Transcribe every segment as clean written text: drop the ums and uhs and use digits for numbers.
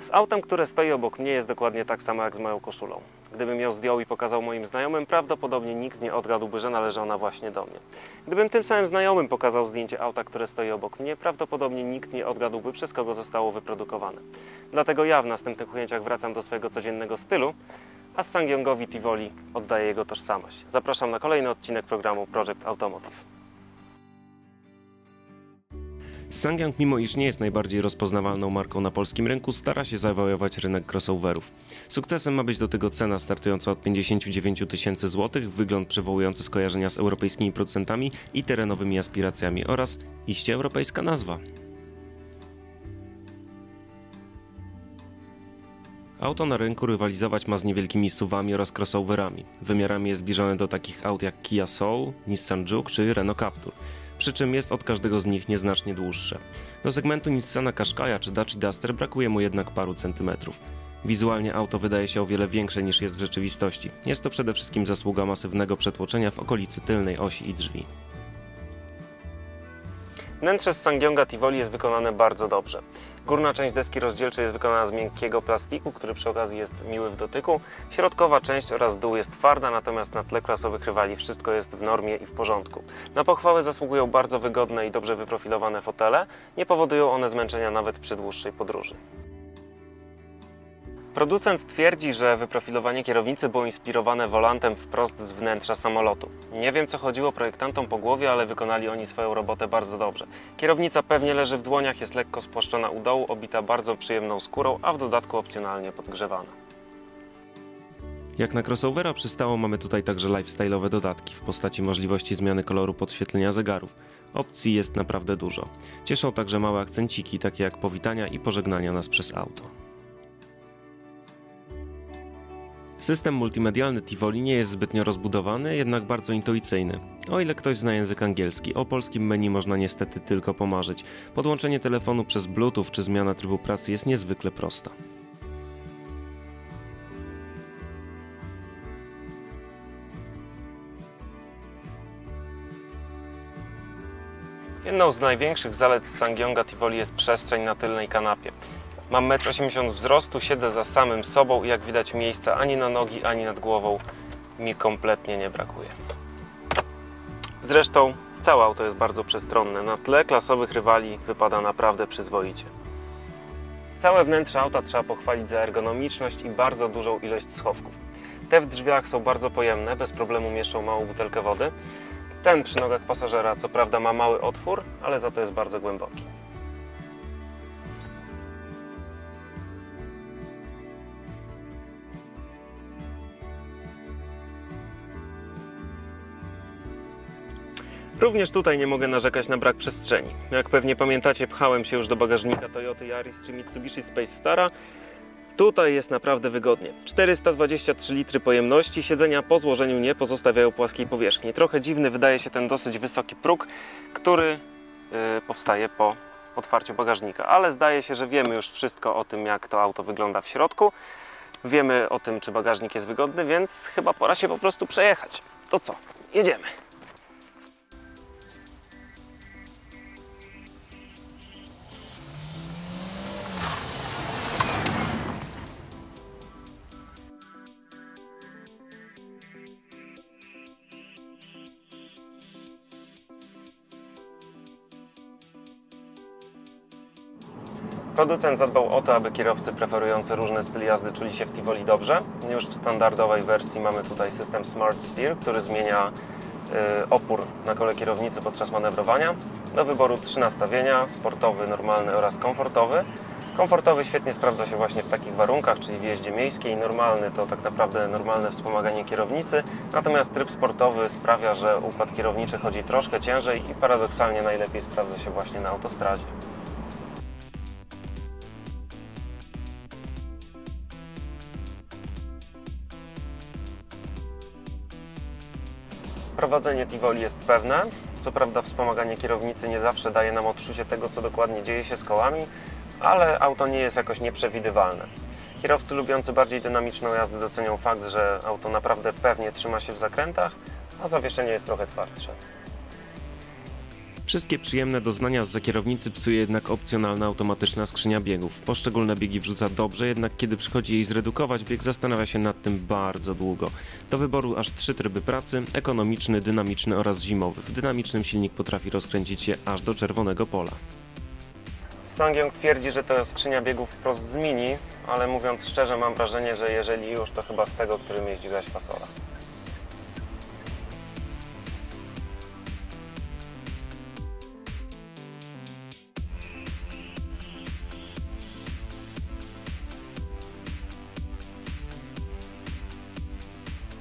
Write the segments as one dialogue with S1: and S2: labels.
S1: Z autem, które stoi obok mnie, jest dokładnie tak samo jak z moją koszulą. Gdybym ją zdjął i pokazał moim znajomym, prawdopodobnie nikt nie odgadłby, że należy ona właśnie do mnie. Gdybym tym samym znajomym pokazał zdjęcie auta, które stoi obok mnie, prawdopodobnie nikt nie odgadłby, przez kogo zostało wyprodukowane. Dlatego ja w następnych ujęciach wracam do swojego codziennego stylu, a SsangYongowi Tivoli oddaję jego tożsamość. Zapraszam na kolejny odcinek programu Project Automotive. SsangYong, mimo iż nie jest najbardziej rozpoznawalną marką na polskim rynku, stara się zawojować rynek crossoverów. Sukcesem ma być do tego cena startująca od 59 000 złotych, wygląd przywołujący skojarzenia z europejskimi producentami i terenowymi aspiracjami oraz iście europejska nazwa. Auto na rynku rywalizować ma z niewielkimi SUV-ami oraz crossoverami. Wymiarami jest zbliżone do takich aut jak Kia Soul, Nissan Juke czy Renault Captur. Przy czym jest od każdego z nich nieznacznie dłuższe. Do segmentu Nissana Qashqai'a czy Dacia Duster brakuje mu jednak paru centymetrów. Wizualnie auto wydaje się o wiele większe niż jest w rzeczywistości. Jest to przede wszystkim zasługa masywnego przetłoczenia w okolicy tylnej osi i drzwi. Wnętrze z SsangYonga Tivoli jest wykonane bardzo dobrze. Górna część deski rozdzielczej jest wykonana z miękkiego plastiku, który przy okazji jest miły w dotyku. Środkowa część oraz dół jest twarda, natomiast na tle klasowych rywali wszystko jest w normie i w porządku. Na pochwałę zasługują bardzo wygodne i dobrze wyprofilowane fotele. Nie powodują one zmęczenia nawet przy dłuższej podróży. Producent twierdzi, że wyprofilowanie kierownicy było inspirowane wolantem wprost z wnętrza samolotu. Nie wiem, co chodziło projektantom po głowie, ale wykonali oni swoją robotę bardzo dobrze. Kierownica pewnie leży w dłoniach, jest lekko spłaszczona u dołu, obita bardzo przyjemną skórą, a w dodatku opcjonalnie podgrzewana. Jak na crossovera przystało, mamy tutaj także lifestyle'owe dodatki w postaci możliwości zmiany koloru podświetlenia zegarów. Opcji jest naprawdę dużo. Cieszą także małe akcenciki, takie jak powitania i pożegnania nas przez auto. System multimedialny Tivoli nie jest zbytnio rozbudowany, jednak bardzo intuicyjny. O ile ktoś zna język angielski, o polskim menu można niestety tylko pomarzyć. Podłączenie telefonu przez Bluetooth czy zmiana trybu pracy jest niezwykle prosta. Jedną z największych zalet SsangYonga Tivoli jest przestrzeń na tylnej kanapie. Mam 1,80 m wzrostu, siedzę za samym sobą i jak widać miejsca ani na nogi, ani nad głową mi kompletnie nie brakuje. Zresztą całe auto jest bardzo przestronne, na tle klasowych rywali wypada naprawdę przyzwoicie. Całe wnętrze auta trzeba pochwalić za ergonomiczność i bardzo dużą ilość schowków. Te w drzwiach są bardzo pojemne, bez problemu mieszczą małą butelkę wody. Ten przy nogach pasażera co prawda ma mały otwór, ale za to jest bardzo głęboki. Również tutaj nie mogę narzekać na brak przestrzeni. Jak pewnie pamiętacie, pchałem się już do bagażnika Toyoty Yaris czy Mitsubishi Space Stara. Tutaj jest naprawdę wygodnie. 423 litry pojemności, siedzenia po złożeniu nie pozostawiają płaskiej powierzchni. Trochę dziwny wydaje się ten dosyć wysoki próg, który powstaje po otwarciu bagażnika. Ale zdaje się, że wiemy już wszystko o tym, jak to auto wygląda w środku. Wiemy o tym, czy bagażnik jest wygodny, więc chyba pora się po prostu przejechać. To co? Jedziemy! Producent zadbał o to, aby kierowcy preferujący różne style jazdy czuli się w Tivoli dobrze. Już w standardowej wersji mamy tutaj system Smart Steer, który zmienia opór na kole kierownicy podczas manewrowania. Do wyboru 3 nastawienia: sportowy, normalny oraz komfortowy. Komfortowy świetnie sprawdza się właśnie w takich warunkach, czyli w jeździe miejskiej. Normalny to tak naprawdę normalne wspomaganie kierownicy, natomiast tryb sportowy sprawia, że układ kierowniczy chodzi troszkę ciężej i paradoksalnie najlepiej sprawdza się właśnie na autostradzie. Prowadzenie Tivoli jest pewne. Co prawda wspomaganie kierownicy nie zawsze daje nam odczucie tego, co dokładnie dzieje się z kołami, ale auto nie jest jakoś nieprzewidywalne. Kierowcy lubiący bardziej dynamiczną jazdę docenią fakt, że auto naprawdę pewnie trzyma się w zakrętach, a zawieszenie jest trochę twardsze. Wszystkie przyjemne doznania zza kierownicy psuje jednak opcjonalna automatyczna skrzynia biegów. Poszczególne biegi wrzuca dobrze, jednak kiedy przychodzi jej zredukować bieg, zastanawia się nad tym bardzo długo. Do wyboru aż 3 tryby pracy: ekonomiczny, dynamiczny oraz zimowy. W dynamicznym silnik potrafi rozkręcić się aż do czerwonego pola. SsangYong twierdzi, że to skrzynia biegów wprost z Mini, ale mówiąc szczerze, mam wrażenie, że jeżeli już, to chyba z tego, którym jeździ Gaś Fasola.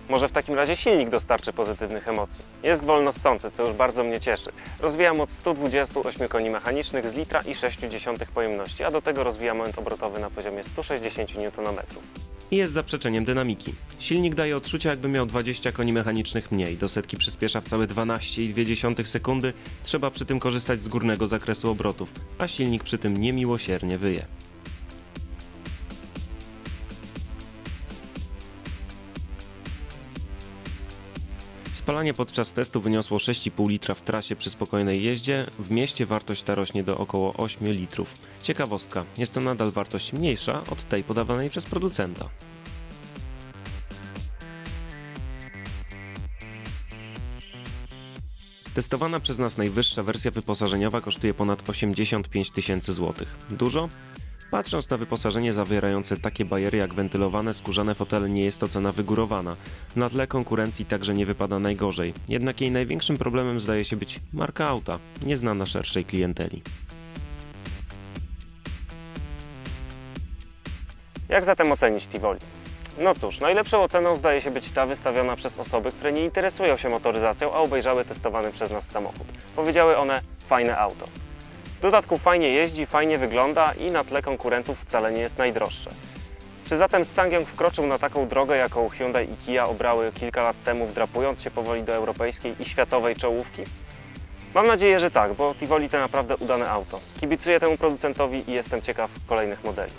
S1: Może w takim razie silnik dostarczy pozytywnych emocji. Jest wolnossący, co już bardzo mnie cieszy. Rozwija moc 128 koni mechanicznych z 1,6 litra pojemności, a do tego rozwija moment obrotowy na poziomie 160 Nm. I jest zaprzeczeniem dynamiki. Silnik daje odczucia, jakby miał 20 koni mechanicznych mniej. Do setki przyspiesza w całe 12,2 sekundy. Trzeba przy tym korzystać z górnego zakresu obrotów, a silnik przy tym niemiłosiernie wyje. Spalanie podczas testu wyniosło 6,5 litra w trasie przy spokojnej jeździe, w mieście wartość ta rośnie do około 8 litrów. Ciekawostka, jest to nadal wartość mniejsza od tej podawanej przez producenta. Testowana przez nas najwyższa wersja wyposażeniowa kosztuje ponad 85 tysięcy złotych. Dużo? Patrząc na wyposażenie zawierające takie bajery jak wentylowane, skórzane fotele, nie jest to cena wygórowana. Na tle konkurencji także nie wypada najgorzej. Jednak jej największym problemem zdaje się być marka auta, nieznana szerszej klienteli. Jak zatem ocenić Tivoli? No cóż, najlepszą oceną zdaje się być ta wystawiona przez osoby, które nie interesują się motoryzacją, a obejrzały testowany przez nas samochód. Powiedziały one: fajne auto. W dodatku fajnie jeździ, fajnie wygląda i na tle konkurentów wcale nie jest najdroższe. Czy zatem SsangYong wkroczył na taką drogę, jaką Hyundai i Kia obrały kilka lat temu, wdrapując się powoli do europejskiej i światowej czołówki? Mam nadzieję, że tak, bo Tivoli to naprawdę udane auto. Kibicuję temu producentowi i jestem ciekaw kolejnych modeli.